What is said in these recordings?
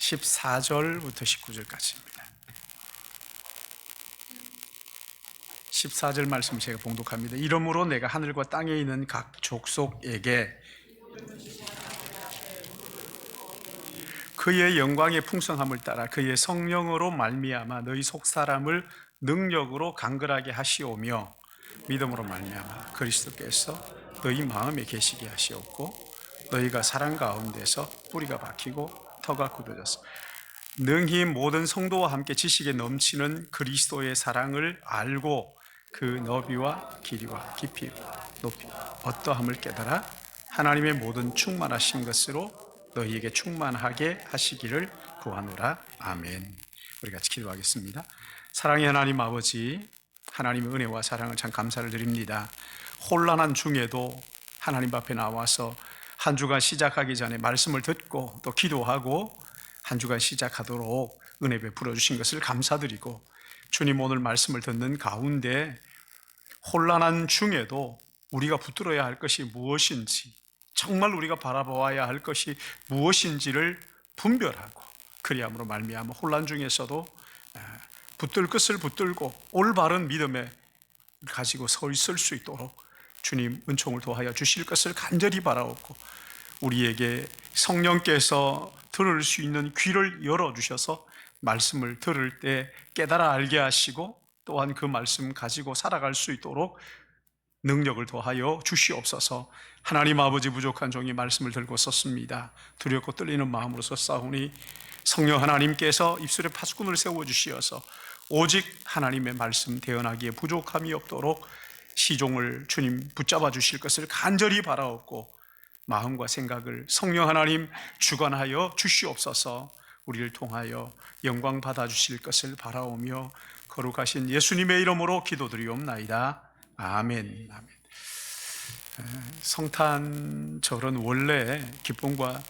14절부터 19절까지입니다. 14절 말씀 제가 봉독합니다. 이러므로 내가 하늘과 땅에 있는 각 족속에게 그의 영광의 풍성함을 따라 그의 성령으로 말미암아 너희 속사람을 능력으로 강건하게 하시오며 믿음으로 말미암아 그리스도께서 너희 마음에 계시게 하시옵고 너희가 사랑 가운데서 뿌리가 박히고 터가 굳어져서 능히 모든 성도와 함께 지식에 넘치는 그리스도의 사랑을 알고 그 너비와 길이와 깊이와 높이 어떠함을 깨달아 하나님의 모든 충만하신 것으로 너희에게 충만하게 하시기를 구하노라. 아멘. 우리 같이 기도하겠습니다. 사랑의 하나님 아버지, 하나님의 은혜와 사랑을 참 감사를 드립니다. 혼란한 중에도 하나님 앞에 나와서 한 주간 시작하기 전에 말씀을 듣고 또 기도하고 한 주간 시작하도록 은혜 베풀어 주신 것을 감사드리고, 주님 오늘 말씀을 듣는 가운데 혼란한 중에도 우리가 붙들어야 할 것이 무엇인지, 정말 우리가 바라보아야 할 것이 무엇인지를 분별하고 그리함으로 말미암아 혼란 중에서도 붙들 것을 붙들고 올바른 믿음에 가지고 서 있을 수 있도록 주님 은총을 도하여 주실 것을 간절히 바라옵고, 우리에게 성령께서 들을 수 있는 귀를 열어주셔서 말씀을 들을 때 깨달아 알게 하시고 또한 그 말씀 가지고 살아갈 수 있도록 능력을 더하여 주시옵소서. 하나님 아버지, 부족한 종이 말씀을 들고 섰습니다. 두렵고 떨리는 마음으로서 싸우니 성령 하나님께서 입술에 파수꾼을 세워주시어서 오직 하나님의 말씀 대언하기에 부족함이 없도록 시종을 주님 붙잡아 주실 것을 간절히 바라옵고, 마음과 생각을 성령 하나님 주관하여 주시옵소서. 우리를 통하여 영광 받아 주실 것을 바라오며 거룩하신 예수님의 이름으로 기도드리옵나이다. 아멘. 아멘. 성탄절은 원래 기쁨과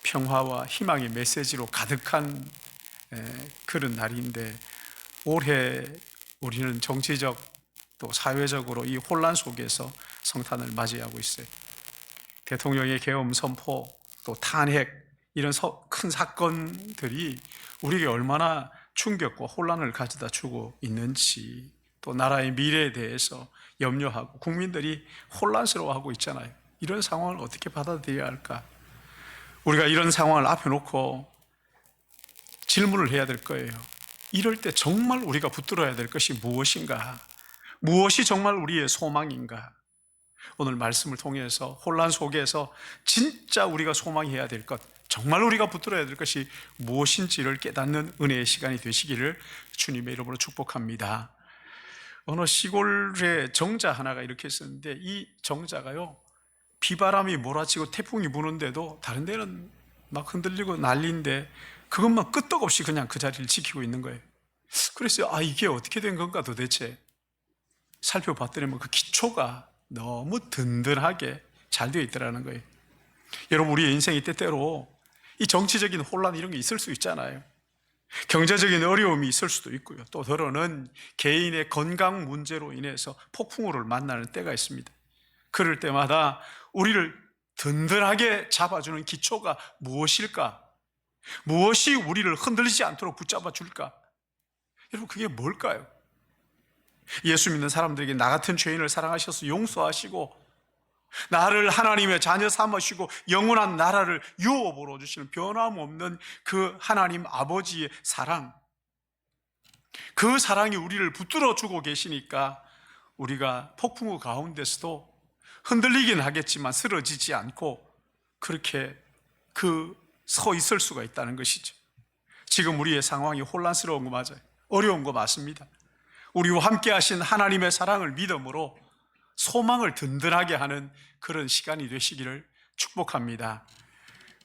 평화와 희망의 메시지로 가득한 그런 날인데, 올해 우리는 정치적 또 사회적으로 이 혼란 속에서 성탄을 맞이하고 있어요. 대통령의 계엄 선포, 또 탄핵, 이런 큰 사건들이 우리에게 얼마나 충격과 혼란을 가져다 주고 있는지, 또 나라의 미래에 대해서 염려하고 국민들이 혼란스러워하고 있잖아요. 이런 상황을 어떻게 받아들여야 할까? 우리가 이런 상황을 앞에 놓고 질문을 해야 될 거예요. 이럴 때 정말 우리가 붙들어야 될 것이 무엇인가? 무엇이 정말 우리의 소망인가? 오늘 말씀을 통해서 혼란 속에서 진짜 우리가 소망해야 될 것, 정말 우리가 붙들어야 될 것이 무엇인지를 깨닫는 은혜의 시간이 되시기를 주님의 이름으로 축복합니다. 어느 시골에 정자 하나가 이렇게 있었는데, 이 정자가요, 비바람이 몰아치고 태풍이 부는데도 다른 데는 막 흔들리고 난리인데 그것만 끄떡없이 그냥 그 자리를 지키고 있는 거예요. 그래서 이게 어떻게 된 건가 도대체 살펴봤더니 그 기초가 너무 든든하게 잘 되어 있더라는 거예요. 여러분, 우리의 인생이 때때로 이 정치적인 혼란 이런 게 있을 수 있잖아요. 경제적인 어려움이 있을 수도 있고요. 또 더러는 개인의 건강 문제로 인해서 폭풍우를 만나는 때가 있습니다. 그럴 때마다 우리를 든든하게 잡아주는 기초가 무엇일까? 무엇이 우리를 흔들리지 않도록 붙잡아 줄까? 여러분, 그게 뭘까요? 예수 믿는 사람들에게 나 같은 죄인을 사랑하셔서 용서하시고 나를 하나님의 자녀 삼으시고 영원한 나라를 유업으로 주시는 변함없는 그 하나님 아버지의 사랑, 그 사랑이 우리를 붙들어 주고 계시니까 우리가 폭풍우 가운데서도 흔들리긴 하겠지만 쓰러지지 않고 그렇게 서 있을 수가 있다는 것이죠. 지금 우리의 상황이 혼란스러운 거 맞아요. 어려운 거 맞습니다. 우리와 함께 하신 하나님의 사랑을 믿음으로 소망을 든든하게 하는 그런 시간이 되시기를 축복합니다.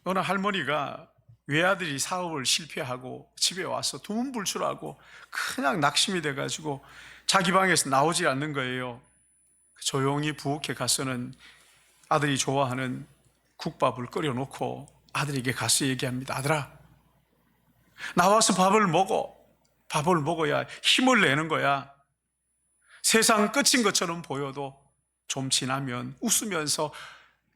어느 할머니가 외아들이 사업을 실패하고 집에 와서 두문불출하고 그냥 낙심이 돼가지고 자기 방에서 나오지 않는 거예요. 조용히 부엌에 가서는 아들이 좋아하는 국밥을 끓여놓고 아들에게 가서 얘기합니다. 아들아, 나와서 밥을 먹어. 밥을 먹어야 힘을 내는 거야. 세상 끝인 것처럼 보여도 좀 지나면 웃으면서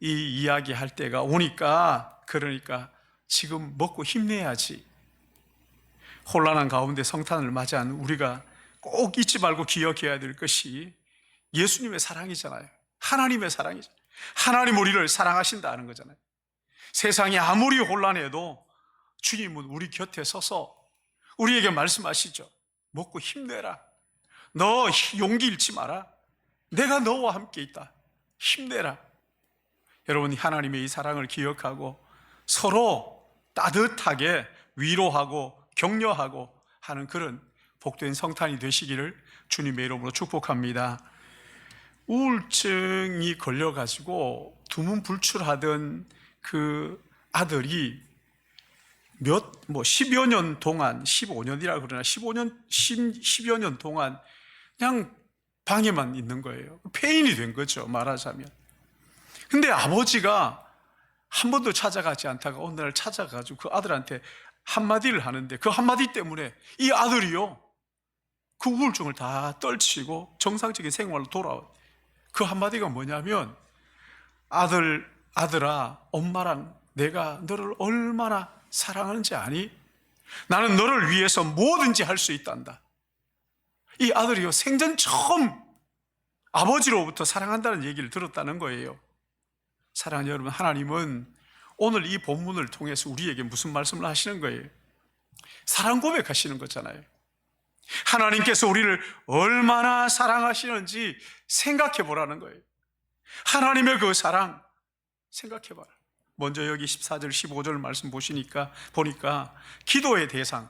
이 이야기할 때가 오니까, 그러니까 지금 먹고 힘내야지. 혼란한 가운데 성탄을 맞이한 우리가 꼭 잊지 말고 기억해야 될 것이 예수님의 사랑이잖아요. 하나님의 사랑이잖아요. 하나님 우리를 사랑하신다는 거잖아요. 세상이 아무리 혼란해도 주님은 우리 곁에 서서 우리에게 말씀하시죠. 먹고 힘내라. 너 용기 잃지 마라. 내가 너와 함께 있다. 힘내라. 여러분, 하나님의 이 사랑을 기억하고 서로 따뜻하게 위로하고 격려하고 하는 그런 복된 성탄이 되시기를 주님의 이름으로 축복합니다. 우울증이 걸려가지고 두문불출하던 그 아들이 10여 년 동안, 15년이라 그러나 10여 년 동안 그냥 방에만 있는 거예요. 폐인이 된 거죠, 말하자면. 근데 아버지가 한 번도 찾아가지 않다가 어느 날 찾아가지고 그 아들한테 한마디를 하는데, 그 한마디 때문에 이 아들이요, 그 우울증을 다 떨치고 정상적인 생활로 돌아온. 그 한마디가 뭐냐면, 아들아, 엄마랑 내가 너를 얼마나 사랑하는지 아니? 나는 너를 위해서 뭐든지 할 수 있단다. 이 아들이요, 생전 처음 아버지로부터 사랑한다는 얘기를 들었다는 거예요. 사랑하는 여러분, 하나님은 오늘 이 본문을 통해서 우리에게 무슨 말씀을 하시는 거예요? 사랑 고백하시는 거잖아요. 하나님께서 우리를 얼마나 사랑하시는지 생각해 보라는 거예요. 하나님의 그 사랑 생각해 봐라. 먼저 여기 14절 15절 말씀 보니까 기도의 대상,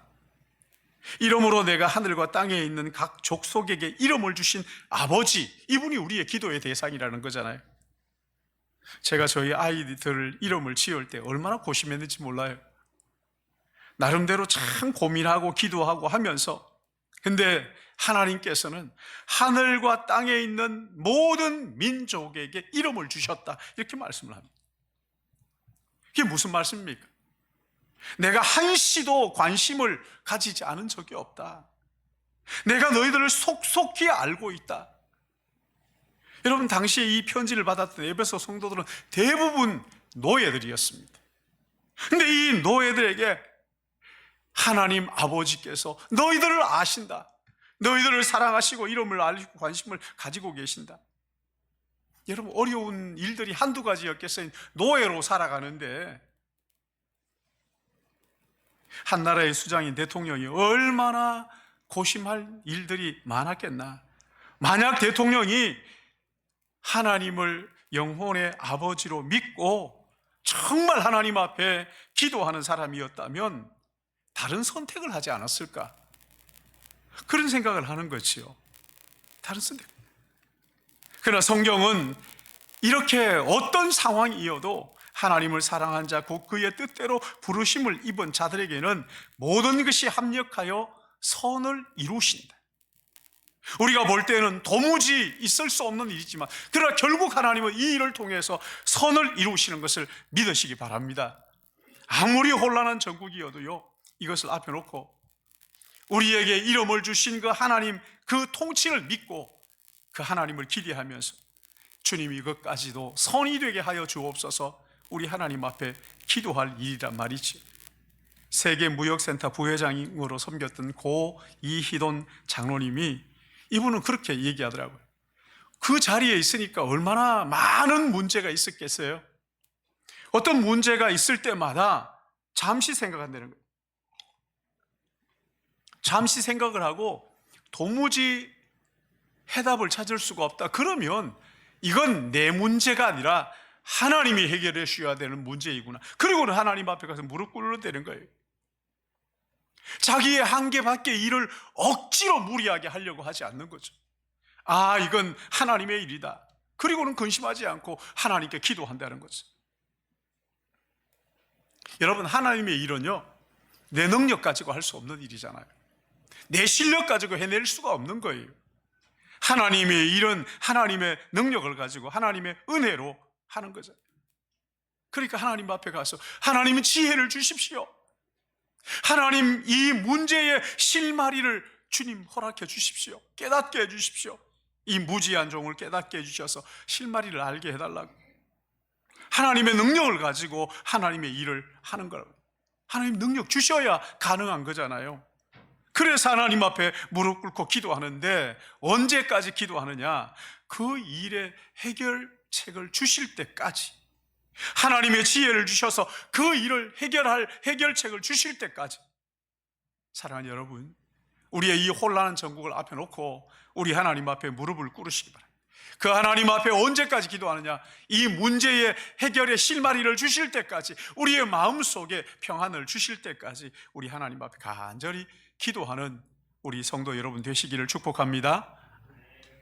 이름으로 내가 하늘과 땅에 있는 각 족속에게 이름을 주신 아버지, 이분이 우리의 기도의 대상이라는 거잖아요. 제가 저희 아이들 이름을 지을 때 얼마나 고심했는지 몰라요. 나름대로 참 고민하고 기도하고 하면서, 근데 하나님께서는 하늘과 땅에 있는 모든 민족에게 이름을 주셨다, 이렇게 말씀을 합니다. 이게 무슨 말씀입니까? 내가 한시도 관심을 가지지 않은 적이 없다. 내가 너희들을 속속히 알고 있다. 여러분, 당시에 이 편지를 받았던 에베소 성도들은 대부분 노예들이었습니다. 근데 이 노예들에게 하나님 아버지께서 너희들을 아신다. 너희들을 사랑하시고 이름을 알고 관심을 가지고 계신다. 여러분, 어려운 일들이 한두 가지였겠어요. 노예로 살아가는데 한 나라의 수장인 대통령이 얼마나 고심할 일들이 많았겠나. 만약 대통령이 하나님을 영혼의 아버지로 믿고 정말 하나님 앞에 기도하는 사람이었다면 다른 선택을 하지 않았을까? 그런 생각을 하는 거지요. 다른 선택. 그러나 성경은 이렇게 어떤 상황이어도 하나님을 사랑한 자, 곧 그의 뜻대로 부르심을 입은 자들에게는 모든 것이 합력하여 선을 이루신다. 우리가 볼 때는 도무지 있을 수 없는 일이지만, 그러나 결국 하나님은 이 일을 통해서 선을 이루시는 것을 믿으시기 바랍니다. 아무리 혼란한 전국이어도요, 이것을 앞에 놓고 우리에게 이름을 주신 그 하나님, 그 통치를 믿고 그 하나님을 기대하면서 주님이 이것까지도 선이 되게 하여 주옵소서, 우리 하나님 앞에 기도할 일이란 말이지. 세계무역센터 부회장으로 섬겼던 고 이희돈 장로님이, 이분은 그렇게 얘기하더라고요. 그 자리에 있으니까 얼마나 많은 문제가 있었겠어요. 어떤 문제가 있을 때마다 잠시 생각한다는 거예요. 잠시 생각을 하고 도무지 해답을 찾을 수가 없다. 그러면 이건 내 문제가 아니라 하나님이 해결해 주셔야 되는 문제이구나. 그리고는 하나님 앞에 가서 무릎 꿇는 되는 거예요. 자기의 한계밖에 일을 억지로 무리하게 하려고 하지 않는 거죠. 아, 이건 하나님의 일이다. 그리고는 근심하지 않고 하나님께 기도한다는 거죠. 여러분, 하나님의 일은요, 내 능력 가지고 할 수 없는 일이잖아요. 내 실력 가지고 해낼 수가 없는 거예요. 하나님의 일은 하나님의 능력을 가지고 하나님의 은혜로 하는 거죠. 그러니까 하나님 앞에 가서 하나님은 지혜를 주십시오. 하나님, 이 문제의 실마리를 주님 허락해 주십시오. 깨닫게 해 주십시오. 이 무지한 종을 깨닫게 해 주셔서 실마리를 알게 해달라고. 하나님의 능력을 가지고 하나님의 일을 하는 거라고. 하나님 능력 주셔야 가능한 거잖아요. 그래서 하나님 앞에 무릎 꿇고 기도하는데, 언제까지 기도하느냐? 그 일의 해결책을 주실 때까지, 하나님의 지혜를 주셔서 그 일을 해결할 해결책을 주실 때까지. 사랑하는 여러분, 우리의 이 혼란한 전국을 앞에 놓고 우리 하나님 앞에 무릎을 꿇으시기 바랍니다. 그 하나님 앞에 언제까지 기도하느냐? 이 문제의 해결의 실마리를 주실 때까지, 우리의 마음속에 평안을 주실 때까지 우리 하나님 앞에 간절히 기도하는 우리 성도 여러분 되시기를 축복합니다.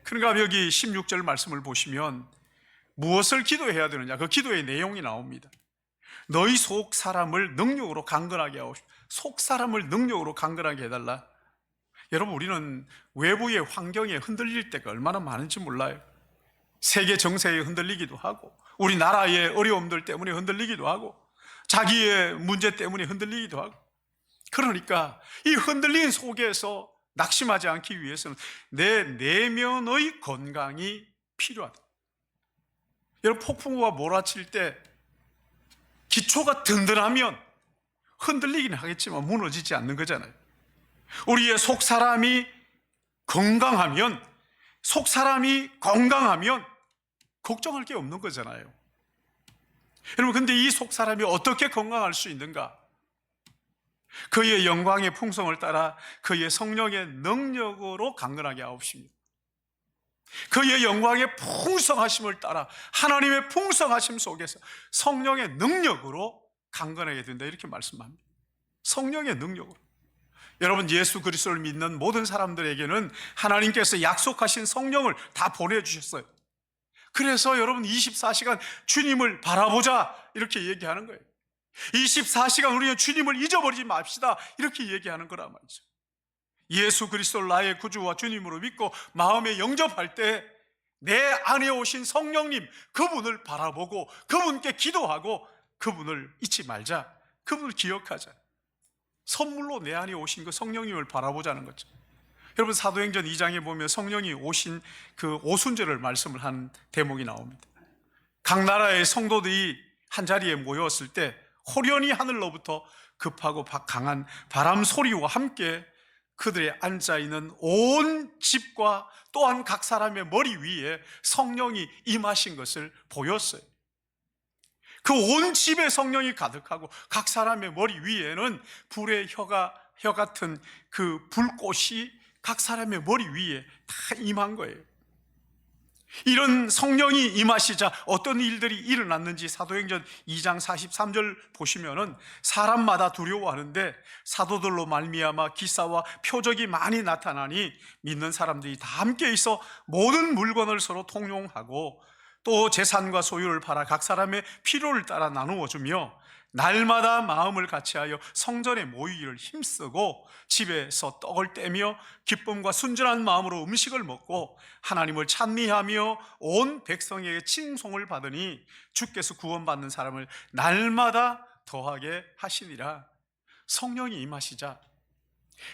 그러니까 여기 16절 말씀을 보시면 무엇을 기도해야 되느냐? 그 기도의 내용이 나옵니다. 너희 속 사람을 능력으로 강건하게 하옵시고, 속 사람을 능력으로 강건하게 해달라. 여러분, 우리는 외부의 환경에 흔들릴 때가 얼마나 많은지 몰라요. 세계 정세에 흔들리기도 하고, 우리나라의 어려움들 때문에 흔들리기도 하고, 자기의 문제 때문에 흔들리기도 하고. 그러니까 이 흔들린 속에서 낙심하지 않기 위해서는 내 내면의 건강이 필요하다. 여러분, 폭풍우가 몰아칠 때 기초가 든든하면 흔들리긴 하겠지만 무너지지 않는 거잖아요. 우리의 속 사람이 건강하면, 속 사람이 건강하면 걱정할 게 없는 거잖아요. 여러분, 근데 이 속 사람이 어떻게 건강할 수 있는가? 그의 영광의 풍성을 따라 그의 성령의 능력으로 강건하게 하옵십니다. 그의 영광의 풍성하심을 따라 하나님의 풍성하심 속에서 성령의 능력으로 강건하게 된다, 이렇게 말씀합니다. 성령의 능력으로. 여러분, 예수 그리스도를 믿는 모든 사람들에게는 하나님께서 약속하신 성령을 다 보내주셨어요. 그래서 여러분, 24시간 주님을 바라보자, 이렇게 얘기하는 거예요. 24시간 우리는 주님을 잊어버리지 맙시다, 이렇게 얘기하는 거란 말이죠. 예수 그리스도를 나의 구주와 주님으로 믿고 마음에 영접할 때 내 안에 오신 성령님, 그분을 바라보고 그분께 기도하고 그분을 잊지 말자, 그분을 기억하자. 선물로 내 안에 오신 그 성령님을 바라보자는 거죠. 여러분, 사도행전 2장에 보면 성령이 오신 그 오순절을 말씀을 한 대목이 나옵니다. 각 나라의 성도들이 한자리에 모였을 때 호련히 하늘로부터 급하고 강한 바람 소리와 함께 그들의 앉아있는 온 집과 또한 각 사람의 머리 위에 성령이 임하신 것을 보였어요. 그 온 집에 성령이 가득하고 각 사람의 머리 위에는 불의 혀 같은 그 불꽃이 각 사람의 머리 위에 다 임한 거예요. 이런 성령이 임하시자 어떤 일들이 일어났는지 사도행전 2장 43절 보시면은 사람마다 두려워하는데 사도들로 말미암아 기사와 표적이 많이 나타나니 믿는 사람들이 다 함께 있어 모든 물건을 서로 통용하고 또 재산과 소유를 팔아 각 사람의 필요를 따라 나누어 주며 날마다 마음을 같이하여 성전에 모이기를 힘쓰고 집에서 떡을 떼며 기쁨과 순전한 마음으로 음식을 먹고 하나님을 찬미하며 온 백성에게 칭송을 받으니 주께서 구원받는 사람을 날마다 더하게 하시니라. 성령이 임하시자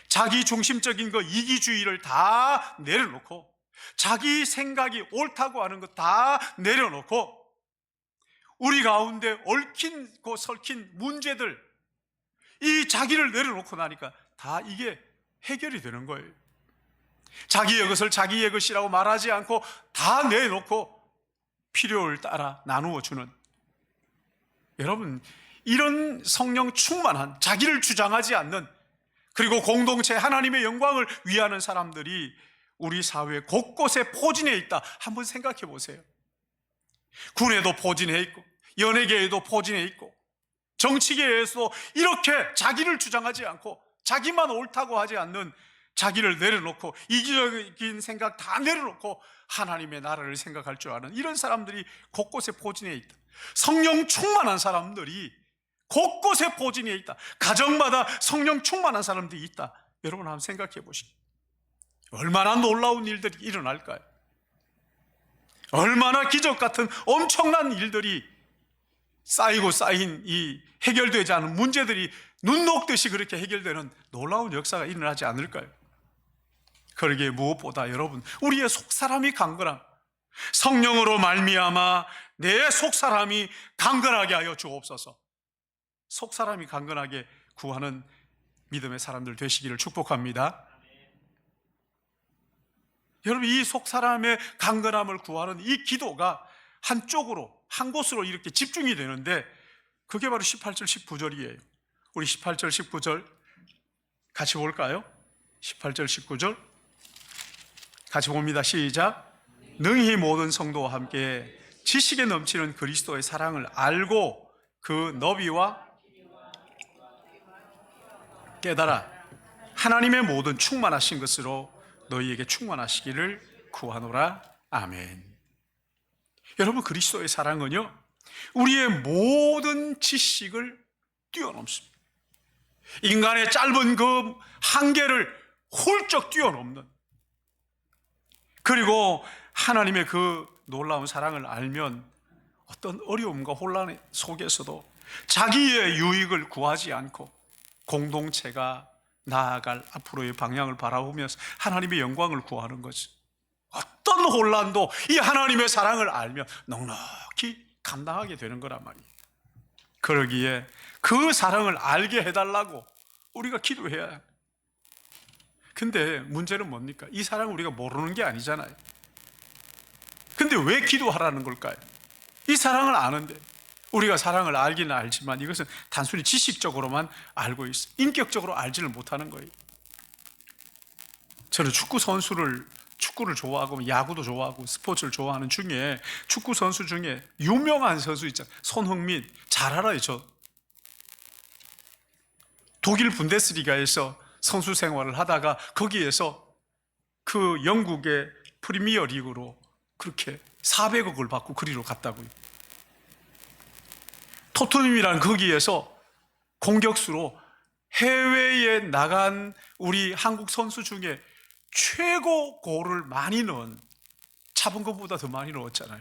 자기 중심적인 거, 이기주의를 다 내려놓고 자기 생각이 옳다고 하는 거 다 내려놓고 우리 가운데 얽힌고 설킨 문제들, 이 자기를 내려놓고 나니까 다 이게 해결이 되는 거예요. 자기의 것을 자기의 것이라고 말하지 않고 다 내놓고 필요를 따라 나누어 주는, 여러분, 이런 성령 충만한, 자기를 주장하지 않는, 그리고 공동체 하나님의 영광을 위하는 사람들이 우리 사회 곳곳에 포진해 있다. 한번 생각해 보세요. 군에도 포진해 있고 연예계에도 포진해 있고 정치계에서도 이렇게 자기를 주장하지 않고 자기만 옳다고 하지 않는, 자기를 내려놓고 이기적인 생각 다 내려놓고 하나님의 나라를 생각할 줄 아는 이런 사람들이 곳곳에 포진해 있다. 성령 충만한 사람들이 곳곳에 포진해 있다. 가정마다 성령 충만한 사람들이 있다. 여러분 한번 생각해 보시죠. 얼마나 놀라운 일들이 일어날까요? 얼마나 기적 같은 엄청난 일들이 쌓이고 쌓인 이 해결되지 않은 문제들이 눈 녹듯이 그렇게 해결되는 놀라운 역사가 일어나지 않을까요? 그러기에 무엇보다 여러분, 우리의 속사람이 강건함, 성령으로 말미암아 내 속사람이 강건하게 하여 주옵소서. 속사람이 강건하게 구하는 믿음의 사람들 되시기를 축복합니다. 여러분, 이 속 사람의 강건함을 구하는 이 기도가 한쪽으로, 한 곳으로 이렇게 집중이 되는데 그게 바로 18절 19절이에요. 우리 18절 19절 같이 볼까요? 18절 19절 같이 봅니다. 시작. 능히 모든 성도와 함께 지식에 넘치는 그리스도의 사랑을 알고 그 너비와 깨달아 하나님의 모든 충만하신 것으로 너희에게 충만하시기를 구하노라. 아멘. 여러분, 그리스도의 사랑은요, 우리의 모든 지식을 뛰어넘습니다. 인간의 짧은 그 한계를 훌쩍 뛰어넘는, 그리고 하나님의 그 놀라운 사랑을 알면 어떤 어려움과 혼란 속에서도 자기의 유익을 구하지 않고 공동체가 나아갈 앞으로의 방향을 바라보면서 하나님의 영광을 구하는 거죠. 어떤 혼란도 이 하나님의 사랑을 알면 넉넉히 감당하게 되는 거란 말이에요. 그러기에 그 사랑을 알게 해달라고 우리가 기도해야 해요. 근데 문제는 뭡니까? 이 사랑을 우리가 모르는 게 아니잖아요. 근데 왜 기도하라는 걸까요? 이 사랑을 아는데, 우리가 사랑을 알기는 알지만 이것은 단순히 지식적으로만 알고 있어요. 인격적으로 알지를 못하는 거예요. 저는 축구를 좋아하고 야구도 좋아하고 스포츠를 좋아하는 중에 축구 선수 중에 유명한 선수 있잖아요. 손흥민. 잘 알아요. 저 독일 분데스리가에서 선수 생활을 하다가 거기에서 그 영국의 프리미어 리그로 그렇게 400억을 받고 그리로 갔다고요. 토트넘이라는 거기에서 공격수로 해외에 나간 우리 한국 선수 중에 최고 골을 많이 넣은, 차범 것보다 더 많이 넣었잖아요.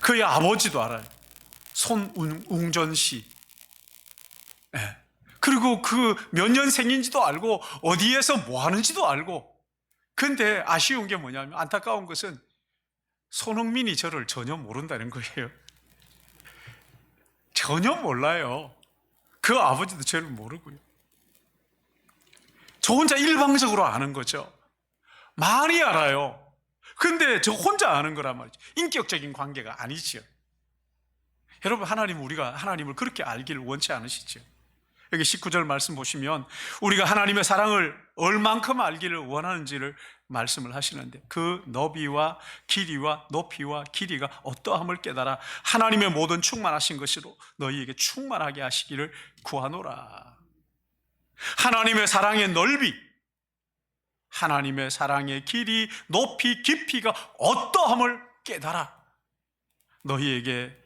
그의 아버지도 알아요. 손웅전 씨. 네. 그리고 그 몇 년생인지도 알고 어디에서 뭐 하는지도 알고. 근데 아쉬운 게 뭐냐면, 안타까운 것은 손흥민이 저를 전혀 모른다는 거예요. 전혀 몰라요. 그 아버지도 저를 모르고요. 저 혼자 일방적으로 아는 거죠. 많이 알아요. 근데 저 혼자 아는 거란 말이죠. 인격적인 관계가 아니죠. 여러분, 우리가 하나님을 그렇게 알기를 원치 않으시죠? 여기 19절 말씀 보시면 우리가 하나님의 사랑을 얼만큼 알기를 원하는지를 말씀을 하시는데, 그 너비와 길이와 높이와 길이가 어떠함을 깨달아 하나님의 모든 충만하신 것으로 너희에게 충만하게 하시기를 구하노라. 하나님의 사랑의 넓이, 하나님의 사랑의 길이, 높이, 깊이가 어떠함을 깨달아 너희에게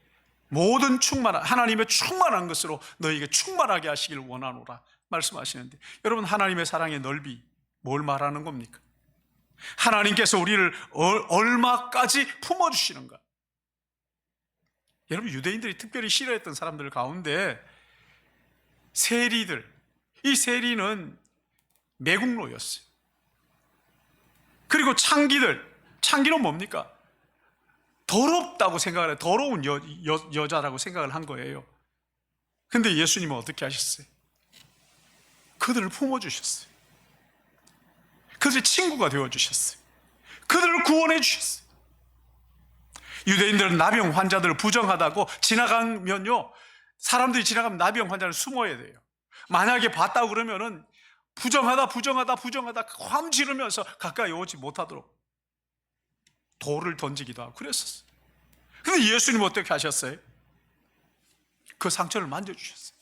모든 하나님의 충만한 것으로 너희에게 충만하게 하시길 원하노라 말씀하시는데, 여러분, 하나님의 사랑의 넓이 뭘 말하는 겁니까? 하나님께서 우리를 얼마까지 품어주시는가? 여러분, 유대인들이 특별히 싫어했던 사람들 가운데 세리들, 이 세리는 매국노였어요. 그리고 창기는 뭡니까? 더럽다고 생각을 해요. 더러운 여자라고 생각을 한 거예요. 근데 예수님은 어떻게 하셨어요? 그들을 품어주셨어요. 그들의 친구가 되어주셨어요. 그들을 구원해 주셨어요. 유대인들은 나병 환자들을 부정하다고 지나가면요, 사람들이 지나가면 나병 환자를 숨어야 돼요. 만약에 봤다고 그러면은 부정하다 ความ지르면서 가까이 오지 못하도록 돌을 던지기도 하고 그랬었어요. 근데 예수님은 어떻게 하셨어요? 그 상처를 만져주셨어요.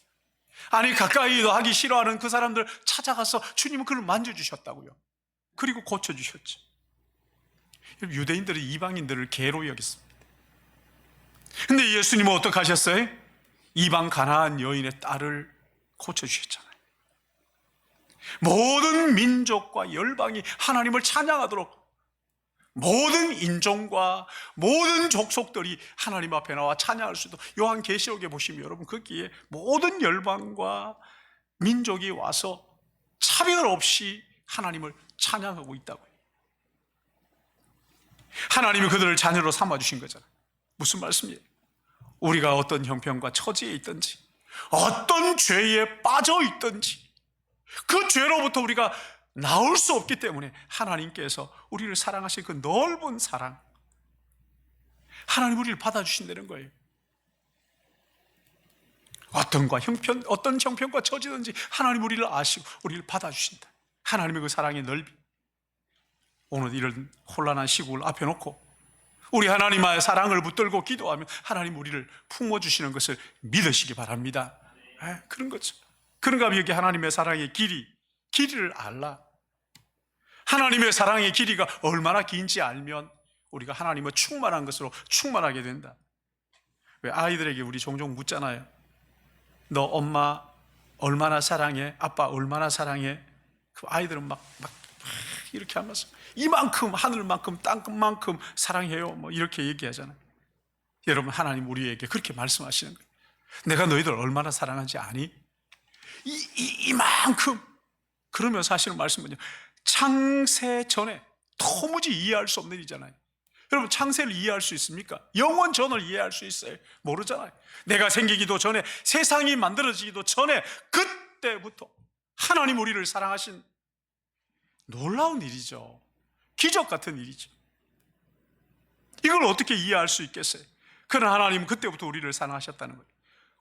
아니, 가까이도 하기 싫어하는 그 사람들 찾아가서 주님은 그를 만져주셨다고요. 그리고 고쳐주셨죠. 유대인들은 이방인들을 개로 여겼습니다. 근데 예수님은 어떻게 하셨어요? 이방 가나안 여인의 딸을 고쳐주셨잖아요. 모든 민족과 열방이 하나님을 찬양하도록 모든 인종과 모든 족속들이 하나님 앞에 나와 찬양할 수 있도록, 요한계시록에 보시면 여러분, 거기에 모든 열방과 민족이 와서 차별 없이 하나님을 찬양하고 있다고요. 하나님이 그들을 자녀로 삼아주신 거잖아요. 무슨 말씀이에요? 우리가 어떤 형편과 처지에 있든지, 어떤 죄에 빠져 있든지, 그 죄로부터 우리가 나올 수 없기 때문에 하나님께서 우리를 사랑하신 그 넓은 사랑, 하나님 우리를 받아주신다는 거예요. 어떤 형편과 처지든지 하나님 우리를 아시고 우리를 받아주신다. 하나님의 그 사랑의 넓이. 오늘 이런 혼란한 시국을 앞에 놓고 우리 하나님의 사랑을 붙들고 기도하면 하나님 우리를 품어주시는 것을 믿으시기 바랍니다. 그런 거죠. 그런가 하면 여기 하나님의 사랑의 길이를 알라. 하나님의 사랑의 길이가 얼마나 긴지 알면 우리가 하나님의 충만한 것으로 충만하게 된다. 왜 아이들에게 우리 종종 묻잖아요. 너 엄마 얼마나 사랑해? 아빠 얼마나 사랑해? 그 아이들은 막 이렇게 하면서 이만큼 하늘만큼 땅만큼 사랑해요. 뭐 이렇게 얘기하잖아요. 여러분, 하나님 우리에게 그렇게 말씀하시는 거예요. 내가 너희들 얼마나 사랑하지 아니? 이만큼. 그러면 사실은 말씀은요, 창세 전에 도무지 이해할 수 없는 일이잖아요. 여러분, 창세를 이해할 수 있습니까? 영원 전을 이해할 수 있어요? 모르잖아요. 내가 생기기도 전에, 세상이 만들어지기도 전에, 그때부터 하나님 우리를 사랑하신 놀라운 일이죠. 기적 같은 일이죠. 이걸 어떻게 이해할 수 있겠어요? 그러나 하나님은 그때부터 우리를 사랑하셨다는 거예요.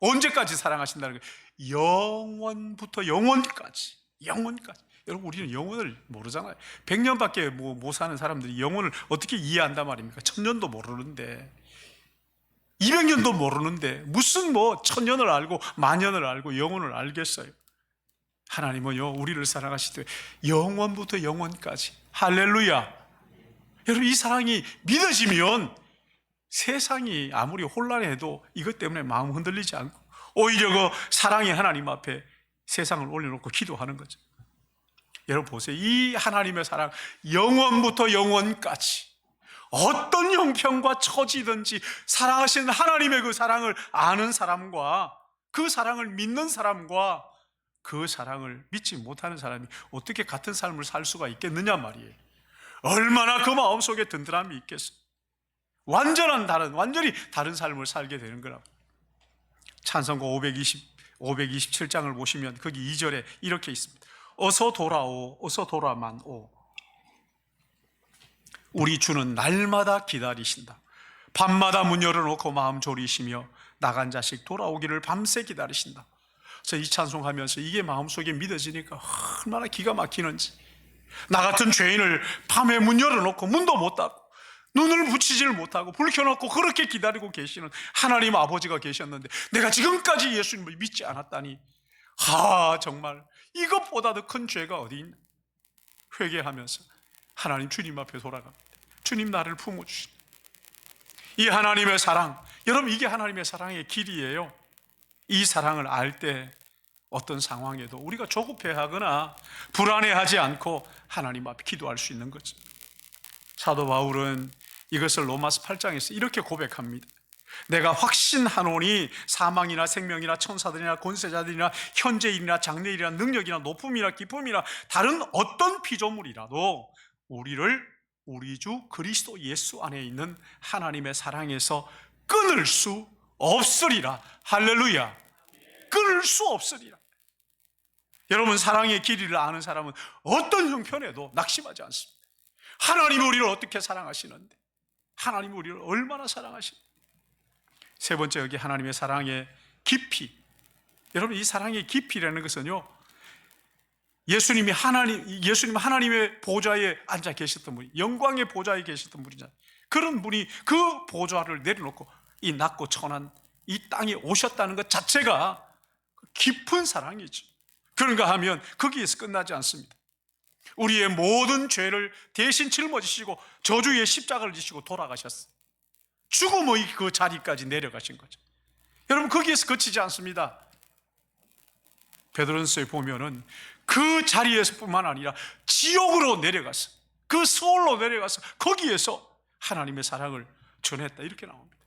언제까지 사랑하신다는 거예요? 영원부터 영원까지. 여러분, 우리는 영혼을 모르잖아요. 100년밖에 못 사는 사람들이 영혼을 어떻게 이해한단 말입니까? 1000년도 모르는데, 200년도 모르는데 무슨 1000년을 알고 만년을 알고 영혼을 알겠어요? 하나님은요, 우리를 사랑하시되 영원부터 영원까지. 할렐루야. 여러분, 이 사랑이 믿어지면 세상이 아무리 혼란해도 이것 때문에 마음 흔들리지 않고 오히려 그 사랑의 하나님 앞에 세상을 올려놓고 기도하는 거죠. 여러분 보세요. 이 하나님의 사랑, 영원부터 영원까지 어떤 형편과 처지든지 사랑하시는 하나님의 그 사랑을 아는 사람과 그 사랑을 믿는 사람과 그 사랑을 믿지 못하는 사람이 어떻게 같은 삶을 살 수가 있겠느냐 말이에요. 얼마나 그 마음속에 든든함이 있겠어요. 완전히 다른 삶을 살게 되는 거라고. 찬송가 527장을 보시면 거기 2절에 이렇게 있습니다. 어서 돌아오, 어서 돌아만 오. 우리 주는 날마다 기다리신다. 밤마다 문 열어놓고 마음 졸이시며 나간 자식 돌아오기를 밤새 기다리신다. 그래서 이 찬송하면서 이게 마음속에 믿어지니까 얼마나 기가 막히는지. 나 같은 죄인을 밤에 문 열어놓고 문도 못 닫고 눈을 붙이지를 못하고 불 켜놓고 그렇게 기다리고 계시는 하나님 아버지가 계셨는데 내가 지금까지 예수님을 믿지 않았다니, 정말 이것보다 더 큰 죄가 어디 있나. 회개하면서 하나님 주님 앞에 돌아갑니다. 주님, 나를 품어주십니다. 이 하나님의 사랑, 여러분, 이게 하나님의 사랑의 길이에요. 이 사랑을 알 때 어떤 상황에도 우리가 조급해하거나 불안해하지 않고 하나님 앞에 기도할 수 있는 거죠. 사도 바울은 이것을 로마서 8장에서 이렇게 고백합니다. 내가 확신하노니 사망이나 생명이나 천사들이나 권세자들이나 현재일이나 장래일이나 능력이나 높음이나 깊음이나 다른 어떤 피조물이라도 우리를 우리 주 그리스도 예수 안에 있는 하나님의 사랑에서 끊을 수 없으리라. 할렐루야. 끊을 수 없으리라. 여러분, 사랑의 길이를 아는 사람은 어떤 형편에도 낙심하지 않습니다. 하나님 우리를 어떻게 사랑하시는데, 하나님 우리를 얼마나 사랑하시는데. 세 번째, 여기 하나님의 사랑의 깊이. 여러분, 이 사랑의 깊이라는 것은요, 예수님이 하나님의 보좌에 앉아 계셨던 분이, 영광의 보좌에 계셨던 분이잖아요. 그런 분이 그 보좌를 내려놓고 이 낮고 천한 이 땅에 오셨다는 것 자체가 깊은 사랑이죠. 그런가 하면 거기에서 끝나지 않습니다. 우리의 모든 죄를 대신 짊어지시고 저주의 십자가를 지시고 돌아가셨어요. 죽음의 그 자리까지 내려가신 거죠. 여러분, 거기에서 그치지 않습니다. 베드로전서에 보면은 그 자리에서뿐만 아니라 지옥으로 내려가서, 그 서울로 내려가서 거기에서 하나님의 사랑을 전했다, 이렇게 나옵니다.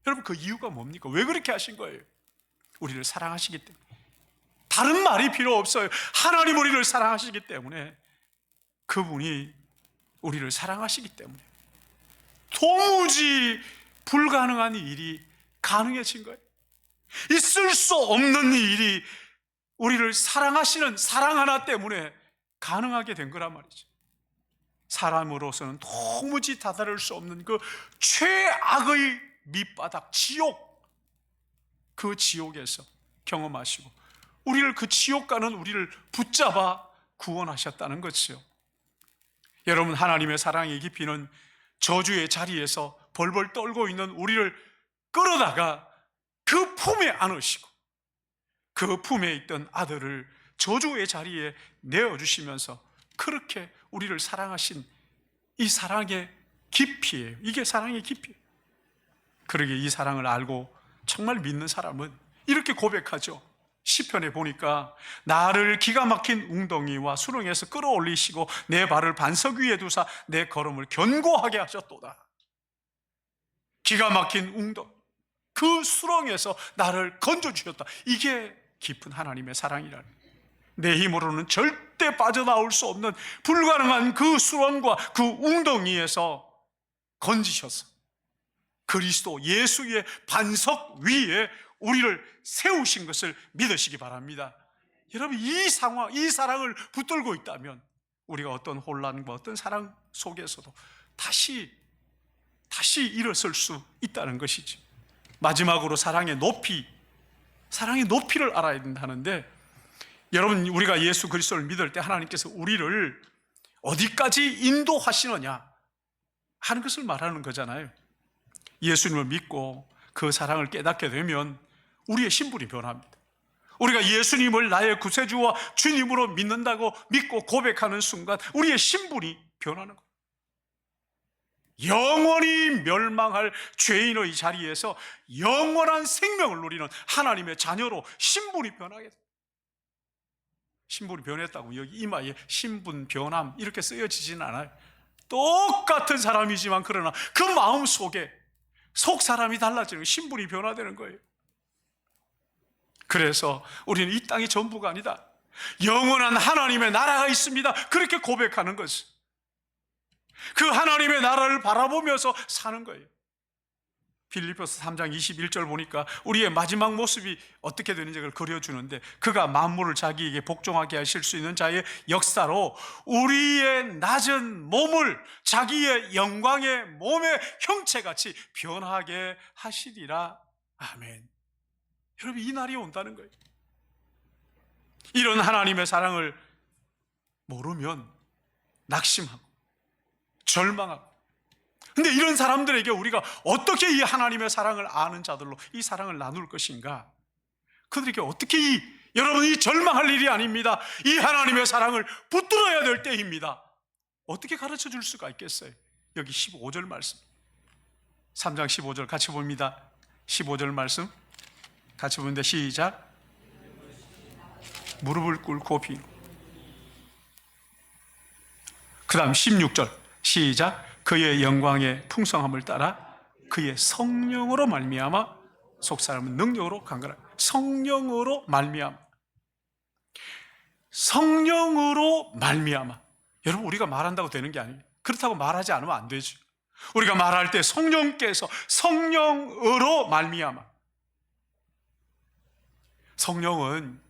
여러분, 그 이유가 뭡니까? 왜 그렇게 하신 거예요? 우리를 사랑하시기 때문에. 다른 말이 필요 없어요. 하나님 우리를 사랑하시기 때문에, 그분이 우리를 사랑하시기 때문에 도무지 불가능한 일이 가능해진 거예요. 있을 수 없는 일이 우리를 사랑하시는 사랑 하나 때문에 가능하게 된 거란 말이죠. 사람으로서는 도무지 다다를 수 없는 그 최악의 밑바닥, 지옥, 그 지옥에서 경험하시고 우리를, 그 지옥 가는 우리를 붙잡아 구원하셨다는 것이요. 여러분, 하나님의 사랑의 깊이는 저주의 자리에서 벌벌 떨고 있는 우리를 끌어다가 그 품에 안으시고 그 품에 있던 아들을 저주의 자리에 내어주시면서 그렇게 우리를 사랑하신 이 사랑의 깊이예요. 이게 사랑의 깊이예요. 그러게 이 사랑을 알고 정말 믿는 사람은 이렇게 고백하죠. 시편에 보니까 나를 기가 막힌 웅덩이와 수렁에서 끌어올리시고 내 발을 반석 위에 두사 내 걸음을 견고하게 하셨도다. 기가 막힌 웅덩이, 그 수렁에서 나를 건져주셨다. 이게 깊은 하나님의 사랑이라는, 내 힘으로는 절대 빠져나올 수 없는 불가능한 그 수렁과 그 웅덩이에서 건지셔서 그리스도 예수의 반석 위에 우리를 세우신 것을 믿으시기 바랍니다. 여러분, 이 상황, 이 사랑을 붙들고 있다면 우리가 어떤 혼란과 어떤 사랑 속에서도 다시 일어설 수 있다는 것이지. 마지막으로 사랑의 높이를 알아야 된다는데, 여러분, 우리가 예수 그리스도를 믿을 때 하나님께서 우리를 어디까지 인도하시느냐 하는 것을 말하는 거잖아요. 예수님을 믿고 그 사랑을 깨닫게 되면 우리의 신분이 변합니다. 우리가 예수님을 나의 구세주와 주님으로 믿고 고백하는 순간 우리의 신분이 변하는 거예요. 영원히 멸망할 죄인의 자리에서 영원한 생명을 누리는 하나님의 자녀로 신분이 변하게 돼요. 신분이 변했다고 여기 이마에 신분 변함 이렇게 쓰여지진 않아요. 똑같은 사람이지만 그러나 그 마음 속에 속 사람이 달라지는, 신분이 변화되는 거예요. 그래서 우리는 이 땅이 전부가 아니다, 영원한 하나님의 나라가 있습니다, 그렇게 고백하는 것을, 그 하나님의 나라를 바라보면서 사는 거예요. 빌립보서 3장 21절 보니까 우리의 마지막 모습이 어떻게 되는지를 그려주는데, 그가 만물을 자기에게 복종하게 하실 수 있는 자의 역사로 우리의 낮은 몸을 자기의 영광의 몸의 형체같이 변하게 하시리라. 아멘. 여러분, 이 날이 온다는 거예요. 이런 하나님의 사랑을 모르면 낙심하고 절망하고, 근데 이런 사람들에게 우리가 어떻게 이 하나님의 사랑을 아는 자들로 이 사랑을 나눌 것인가? 그들에게 어떻게 여러분이 절망할 일이 아닙니다. 이 하나님의 사랑을 붙들어야 될 때입니다. 어떻게 가르쳐 줄 수가 있겠어요? 여기 15절 말씀, 3장 15절 같이 봅니다. 15절 말씀 같이 보는데 시작. 무릎을 꿇고 비누. 그 다음 16절 시작. 그의 영광의 풍성함을 따라 그의 성령으로 말미암아 속사람은 능력으로 강건하라. 성령으로 말미암아, 성령으로 말미암아. 여러분, 우리가 말한다고 되는 게 아니에요. 그렇다고 말하지 않으면 안 되죠. 우리가 말할 때 성령께서 성령으로 말미암아. 성령은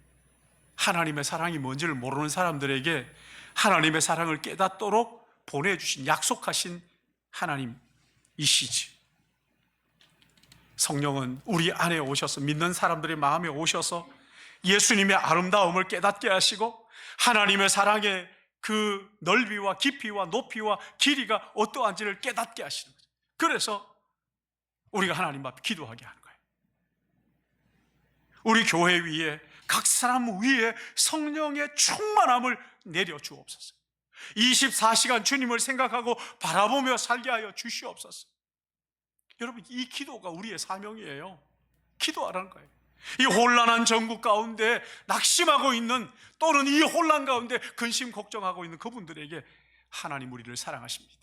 하나님의 사랑이 뭔지를 모르는 사람들에게 하나님의 사랑을 깨닫도록 보내주신, 약속하신 하나님이시지. 성령은 우리 안에 오셔서, 믿는 사람들의 마음에 오셔서 예수님의 아름다움을 깨닫게 하시고 하나님의 사랑의 그 넓이와 깊이와 높이와 길이가 어떠한지를 깨닫게 하시는 거죠. 그래서 우리가 하나님 앞에 기도하게 하는 거예요. 우리 교회 위에, 각 사람 위에 성령의 충만함을 내려 주옵소서. 24시간 주님을 생각하고 바라보며 살게 하여 주시옵소서. 여러분, 이 기도가 우리의 사명이에요. 기도하라는 거예요. 이 혼란한 전국 가운데 낙심하고 있는, 또는 이 혼란 가운데 근심 걱정하고 있는 그분들에게 하나님 우리를 사랑하십니다.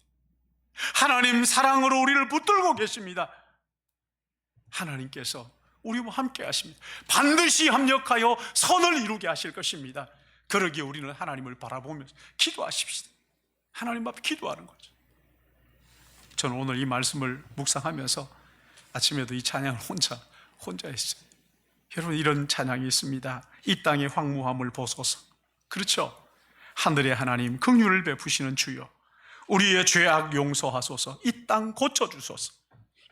하나님 사랑으로 우리를 붙들고 계십니다. 하나님께서 우리와 함께 하십니다. 반드시 합력하여 선을 이루게 하실 것입니다. 그러기에 우리는 하나님을 바라보면서 기도하십시다. 하나님 앞에 기도하는 거죠. 저는 오늘 이 말씀을 묵상하면서 아침에도 이 찬양을 혼자 했어요. 여러분, 이런 찬양이 있습니다. 이 땅의 황무함을 보소서. 그렇죠? 하늘의 하나님, 긍휼을 베푸시는 주여, 우리의 죄악 용서하소서. 이 땅 고쳐주소서.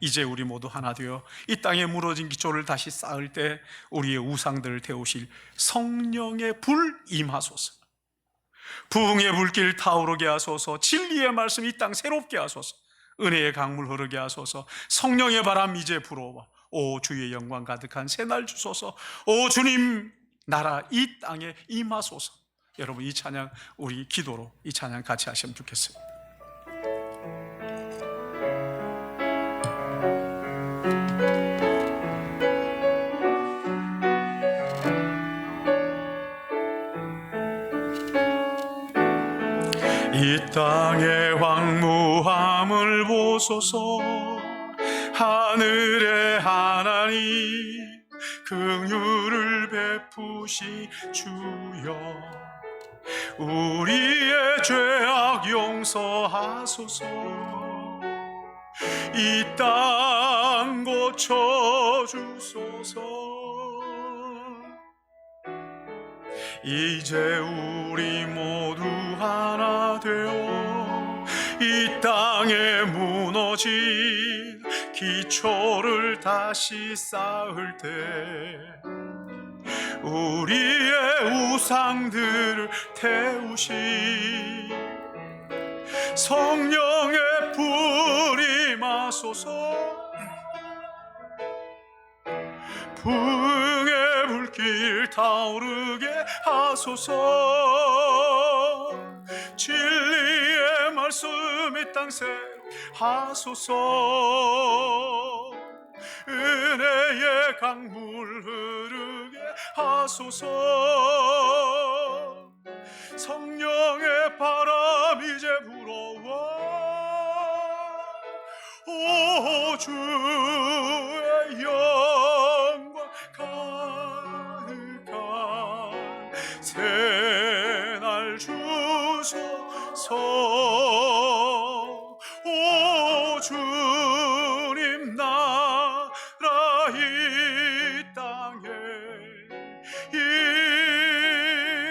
이제 우리 모두 하나 되어 이 땅에 무너진 기초를 다시 쌓을 때 우리의 우상들을 태우실 성령의 불 임하소서. 부흥의 불길 타오르게 하소서. 진리의 말씀 이 땅 새롭게 하소서. 은혜의 강물 흐르게 하소서. 성령의 바람 이제 불어와 오 주의 영광 가득한 새날 주소서. 오 주님 나라 이 땅에 임하소서. 여러분, 이 찬양 우리 기도로 이 찬양 같이 하시면 좋겠어요. 이 땅의 황무함을 보소서. 하늘의 하나님, 긍휼을 베푸시 주여, 우리의 죄악 용서하소서. 이 땅 고쳐주소서. 이제 우리 모두 하나 되어 이 땅에 무너진 기초를 다시 쌓을 때 우리의 우상들을 태우시 성령의 불 임하소서. 부흥의 불길 타오르게 하소서. 진리의 말씀 이 땅 새롭게 하소서. 은혜의 강물 흐르게 하소서. 성령의 바람 이제 불어와 오 주의 영광 가득한 새날 주소서. 오 주님 나라 이 땅에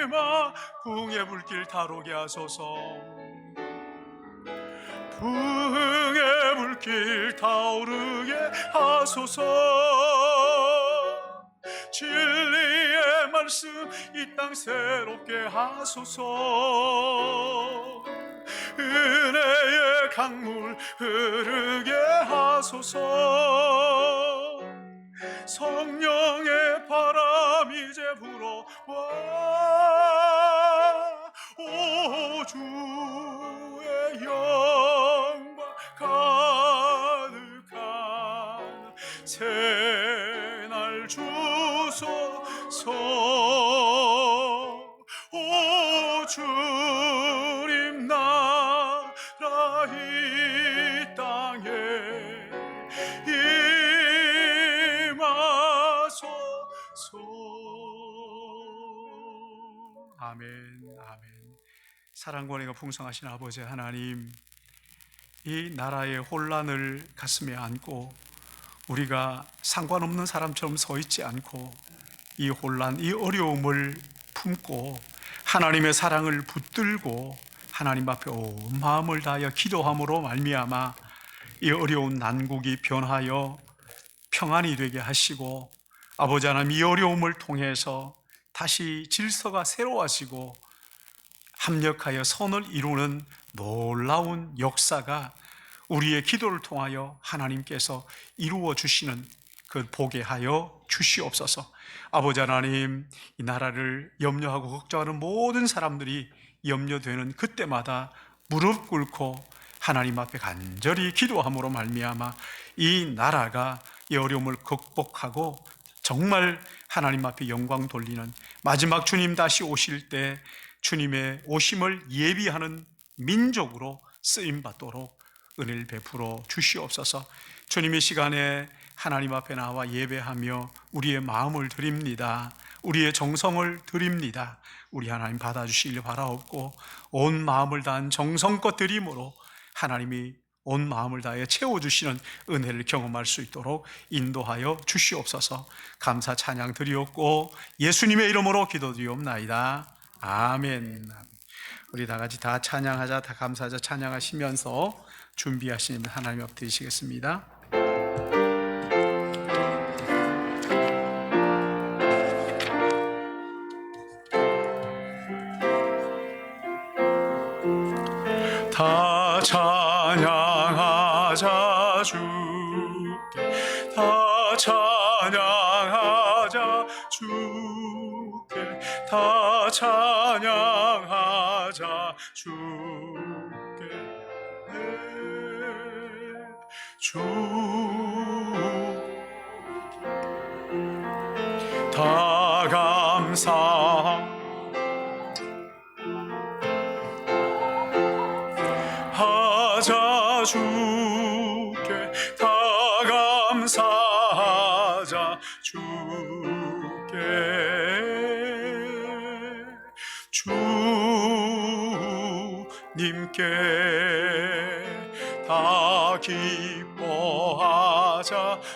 임하 부흥의 불길 타오르게 하소서. 부흥의 불길 타오르게 하소서. 진리의 말씀 이 땅 새롭게 하소서. 은혜의 강물 흐르게 하소서. 성령의 바람 이제 불어와 오 주의 영광 가득한 새날 주소서. 오 주님 나라 이 땅에 임하소서. 아멘, 아멘. 사랑과 은혜가 풍성하신 아버지 하나님, 이 나라의 혼란을 가슴에 안고 우리가 상관없는 사람처럼 서 있지 않고 이 혼란, 이 어려움을 품고 하나님의 사랑을 붙들고 하나님 앞에 온 마음을 다하여 기도함으로 말미암아 이 어려운 난국이 변하여 평안이 되게 하시고, 아버지 하나님 이 어려움을 통해서 다시 질서가 새로워지고 합력하여 선을 이루는 놀라운 역사가 우리의 기도를 통하여 하나님께서 이루어 주시는 그 보게 하여 주시옵소서. 아버지 하나님, 이 나라를 염려하고 걱정하는 모든 사람들이 염려되는 그때마다 무릎 꿇고 하나님 앞에 간절히 기도함으로 말미암아 이 나라가 이 어려움을 극복하고 정말 하나님 앞에 영광 돌리는 마지막 주님 다시 오실 때 주님의 오심을 예비하는 민족으로 쓰임받도록 은혜를 베풀어 주시옵소서. 주님의 시간에 하나님 앞에 나와 예배하며 우리의 마음을 드립니다. 우리의 정성을 드립니다. 우리 하나님 받아주시길 바라옵고 온 마음을 다한 정성껏 드림으로 하나님이 온 마음을 다해 채워주시는 은혜를 경험할 수 있도록 인도하여 주시옵소서. 감사 찬양 드리옵고 예수님의 이름으로 기도드리옵나이다. 아멘. 우리 다 같이 다 찬양하자, 다 감사하자. 찬양하시면서 준비하시면 하나님 앞 드리시겠습니다. 다 찬양하자 주께, 다 찬양하자 주께, 다 찬양하자 주께. 네, 주 다 감사 하자 주께, 다 감사하자 주께. 주님께 다 기뻐하자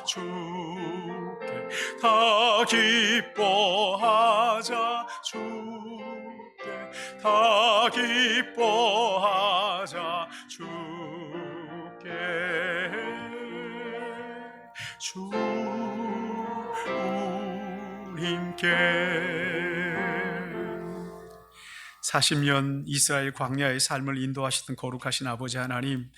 주께, 다 기뻐하자 주께, 다 기뻐하자 주께. 주님께 40년 이스라엘 광야의 삶을 인도하시던 거룩하신 아버지 하나님,